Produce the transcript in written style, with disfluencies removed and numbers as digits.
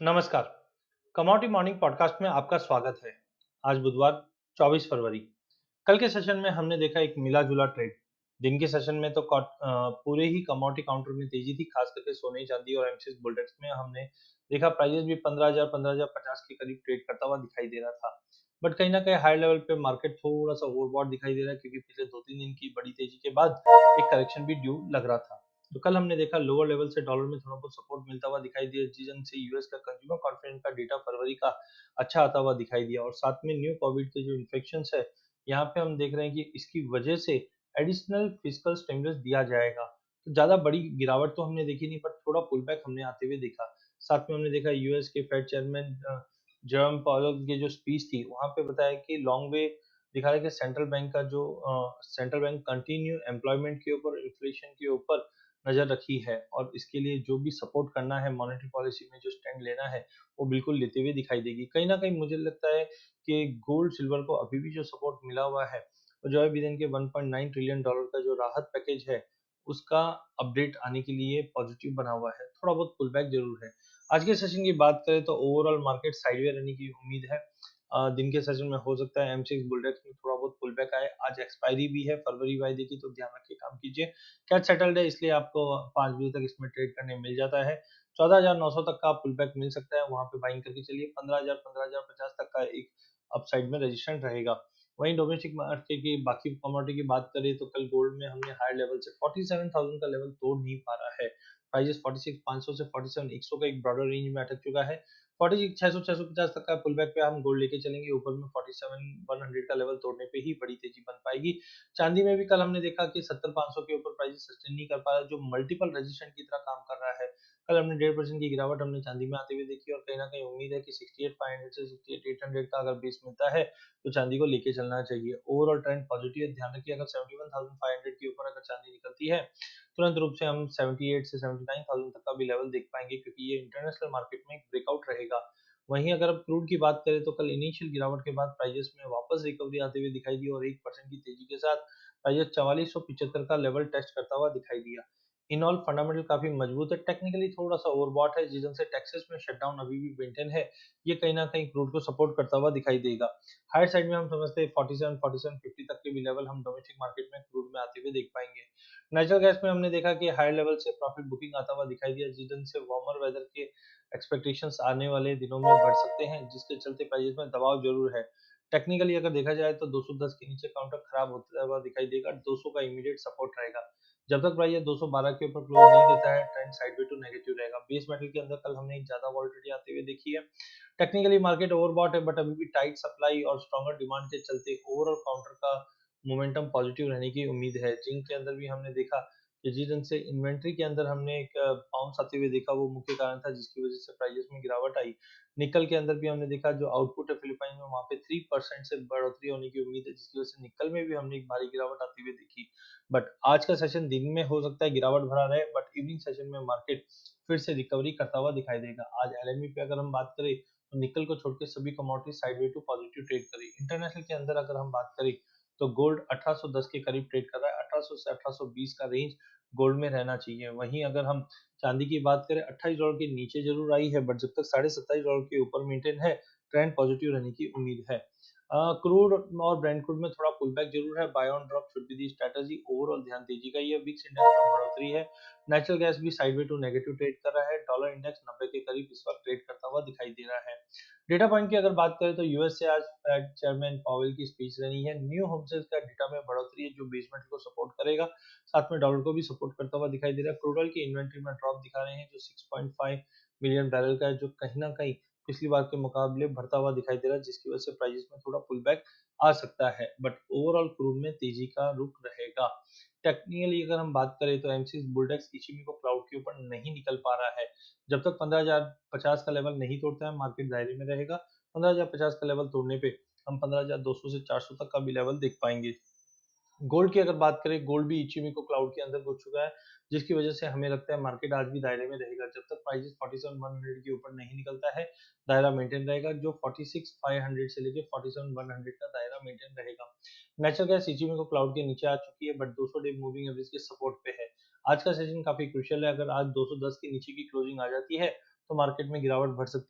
नमस्कार। Commodity morning podcast में आपका स्वागत है। आज बुधवार 24 फरवरी। कल के सेशन में हमने देखा एक मिला-जुला ट्रेड। दिन के सेशन में तो पूरे ही कमोडिटी काउंटर में तेजी थी, खास करके सोने, चांदी और एमसीएक्स बुलेट्स में हमने देखा प्राइसेस भी 15,000 15,050 के करीब ट्रेड करता हुआ दिखाई दे रहा था। बट कहीं न कहीं हाई लेवल पे मार्केट थोड़ा-सा ओवरबॉट दिखाई दे रहा है, क्योंकि पिछले 2-3 दिन की बड़ी तेजी के बाद एक करेक्शन भी ड्यू लग रहा था। तो कल हमने देखा लोअर लेवल से डॉलर में थोड़ा बहुत सपोर्ट मिलता हुआ दिखाई दिया, जिस से यूएस का कंज्यूमर कॉन्फिडेंस का डेटा फरवरी का अच्छा आता हुआ दिखाई दिया, और साथ में न्यू कोविड के जो इन्फेक्शंस है, यहाँ पे हम देख रहे हैं कि इसकी वजह से एडिशनल फिजिकल स्टिमुलस दिया जाएगा। तो ज्यादा बड़ी गिरावट तो हमने देखी नहीं, पर थोड़ा पुल बैक हमने आते हुए देखा। साथ में हमने देखा यूएस के फेड चेयरमैन जर्म पावेल की जो स्पीच थी, वहां पे बताया कि लॉन्ग वे दिखा रहा है कि सेंट्रल बैंक कंटिन्यू एम्प्लॉयमेंट के ऊपर, इन्फ्लेशन के ऊपर नजर रखी है, और इसके लिए जो भी सपोर्ट करना है, मॉनेटरी पॉलिसी में जो स्टैंड लेना है, वो बिल्कुल लेते हुए दिखाई देगी। कहीं ना कहीं मुझे लगता है कि गोल्ड सिल्वर को अभी भी जो सपोर्ट मिला हुआ है, और जो बिदेन के 1.9 ट्रिलियन डॉलर का जो राहत पैकेज है, उसका अपडेट आने के लिए पॉजिटिव बना हुआ है। थोड़ा बहुत पुल बैक जरूर है। आज के सेशन की बात करें तो ओवरऑल मार्केट साइडवे रहने की उम्मीद है। दिन के सेशन में हो सकता है एमसीएक्स बुलडेक्स में थोड़ा बहुत पुल बैक आए। आज एक्सपायरी भी है फरवरी वाइदे की, तो ध्यान रख के काम कीजिए। कैच सेटल्ड है, इसलिए आपको 5 बजे तक इसमें ट्रेड करने मिल जाता है। 14,900 तक का पुल बैक मिल सकता है, वहां पे बाइंग करके चलिए। 15,000 15,050 तक का एक अपसाइड में रेजिस्टेंट रहेगा। वहीं डोमेस्टिक मार्केट की बाकी कमोडिटी की बात करें तो कल गोल्ड में हमने हाई लेवल से 47,000 का लेवल तोड़ नहीं पा रहा है। प्राइजेस 46,500 से 47,100 का एक ब्रॉडर रेंज में अटक चुका है। 46,600 650 तक का पुल बैक पे हम गोल्ड लेके चलेंगे। ऊपर में 47,100 का लेवल तोड़ने पे ही बड़ी तेजी बन पाएगी। चांदी में भी कल हमने देखा कि 70,500 के ऊपर प्राइस सस्टेन नहीं कर पा रहा है, जो मल्टीपल रेजिस्टेंट की तरह काम कर रहा है। कल हमने 1.5% की गिरावट हमने चांदी में आते हुए देखी, और कहीं ना कहीं उम्मीद है कि 68,500 से 68,800 का अगर बेस मिलता है, तो चांदी को लेके चलना चाहिए। ओवरऑल ट्रेंड पॉजिटिव है। ध्यान रखिए, अगर 71,500 के ऊपर अगर चांदी निकलती है, तुरंत रूप से हम 78 से 79,000 तक का भी लेवल देख पाएंगे, क्योंकि ये इंटरनेशनल मार्केट में एक ब्रेकआउट रहेगा। वहीं अगर अब क्रूड की बात करें तो कल इनिशियल गिरावट के बाद प्राइजेस में वापस रिकवरी आते हुए दिखाई दी, और 1% की तेजी के साथ प्राइजेस 4475 का लेवल टेस्ट करता हुआ दिखाई दिया। इन ऑल फंडामेंटल काफी मजबूत है। टेक्निकली थोड़ा सा ओवरबॉट है, जिस से टेक्सास में शटडाउन अभी भी मेंटेन है। ये कहीं ना कहीं क्रूड को सपोर्ट करता हुआ दिखाई देगा। हायर साइड में हम समझते हैं 47 4750 तक के भी लेवल हम डोमेस्टिक मार्केट में क्रूड में आते हुए देख पाएंगे। नेचुरल गैस में हमने देखा कि हायर लेवल से प्रॉफिट बुकिंग आता हुआ दिखाई दिया, जिस से वार्मर वेदर के एक्सपेक्टेशंस आने वाले दिनों में बढ़ सकते हैं, जिसके चलते प्राइसेस में दबाव जरूर है। टेक्निकली अगर देखा जाए तो 210 के नीचे काउंटर खराब होता हुआ दिखाई देगा। 200 का इमीडिएट सपोर्ट रहेगा। जब तक प्राइस 212 के ऊपर क्लोज नहीं देता है, ट्रेंड साइडवे टू नेगेटिव रहेगा। बेस मेटल के अंदर कल हमने एक ज्यादा वॉलिटिलिटी आते हुए देखी है। टेक्निकली मार्केट ओवरबॉट है, बट अभी भी टाइट सप्लाई और स्ट्रॉन्गर डिमांड के चलते ओवरऑल काउंटर का मोमेंटम पॉजिटिव रहने की उम्मीद है। जिंक के अंदर भी हमने देखा कि जिस ढंग से इन्वेंट्री के अंदर हमने एक बाउंस आते हुए देखा, वो मुख्य कारण था जिसकी वजह से प्राइसेस में गिरावट आई। निकल के अंदर भी हमने देखा जो आउटपुट है फिलीपाइन में, वहां पे 3% से बढ़ोतरी होने की उम्मीद है, जिसकी वजह से निकल में भी हमने एक भारी गिरावट आती हुई देखी। बट आज का सेशन दिन में हो सकता है गिरावट भरा रहे, बट इवनिंग सेशन में मार्केट फिर से रिकवरी करता हुआ दिखाई देगा। आज एलएमई पे अगर हम बात करें तो निकल को छोड़ के सभी commodity sideways to positive trade करी। इंटरनेशनल के अंदर अगर हम बात करें तो गोल्ड 1810 के करीब ट्रेड कर रहा है। 1800 से 1820 का रेंज गोल्ड में रहना चाहिए। वहीं अगर हम चांदी की बात करें, 28 डॉलर के नीचे जरूर आई है, बट जब तक 27.5 डॉलर के ऊपर मेंटेन है, ट्रेंड पॉजिटिव रहने की उम्मीद है। क्रूड और ब्रेंड क्रूड में थोड़ा पुल बैक जरूर है। Buy on drop should be the strategy. Overall ध्यान तेजी का ही है। विक्स इंडेक्स में बढ़ोतरी है। नेचुरल गैस भी साइडवे टू नेगेटिव ट्रेड कर रहा है। डॉलर इंडेक्स 90 के करीब इस वक्त ट्रेड करता हुआ दिखाई दे रहा है। डेटा पॉइंट की अगर बात करें तो यूएस से आज फेड चेयरमैन पावेल की स्पीच रहनी है। न्यू होम सेल्स का डेटा में बढ़ोतरी है, जो बेसमेंट को सपोर्ट करेगा, साथ में डॉलर को भी सपोर्ट करता हुआ दिखाई दे रहा है। क्रूड ऑयल की इन्वेंट्री में ड्रॉप दिखा रहे हैं, जो 6.5 मिलियन बैरल का है, जो कहीं ना कहीं पिछली बार के मुकाबले बढ़ता हुआ दिखाई दे रहा है, जिसकी वजह से प्राइसेस में थोड़ा पुल बैक आ सकता है, बट ओवरऑल क्रूड में तेजी का रुख रहेगा। टेक्निकली अगर हम बात करें तो एमसीएक्स बुलडेक्स इचिमी को क्लाउड के ऊपर नहीं निकल पा रहा है। जब तक 15,050 का लेवल नहीं तोड़ता है, मार्केट दायरे में रहेगा। 15,050 का लेवल तोड़ने पे हम 15,200 से 400 तक का भी लेवल देख पाएंगे। गोल्ड की अगर बात करें, गोल्ड भी इचिमी को क्लाउड के अंदर घुस चुका है, जिसकी वजह से हमें लगता है मार्केट आज भी दायरे में रहेगा। जब तक प्राइस 47,100 के ऊपर नहीं निकलता है, दायरा मेंटेन रहेगा। जो 46,500 से लेके 47,100 का दायरा मेंटेन रहेगा। नेचुरल गैस इचिमी को क्लाउड के नीचे आ चुकी है, बट 200 डे मूविंग एवरेज के सपोर्ट पे है। आज का सेशन काफी क्रुशियल है। अगर आज 210 के नीचे की क्लोजिंग आ जाती है, तो मार्केट में गिरावट बढ़ सकती है।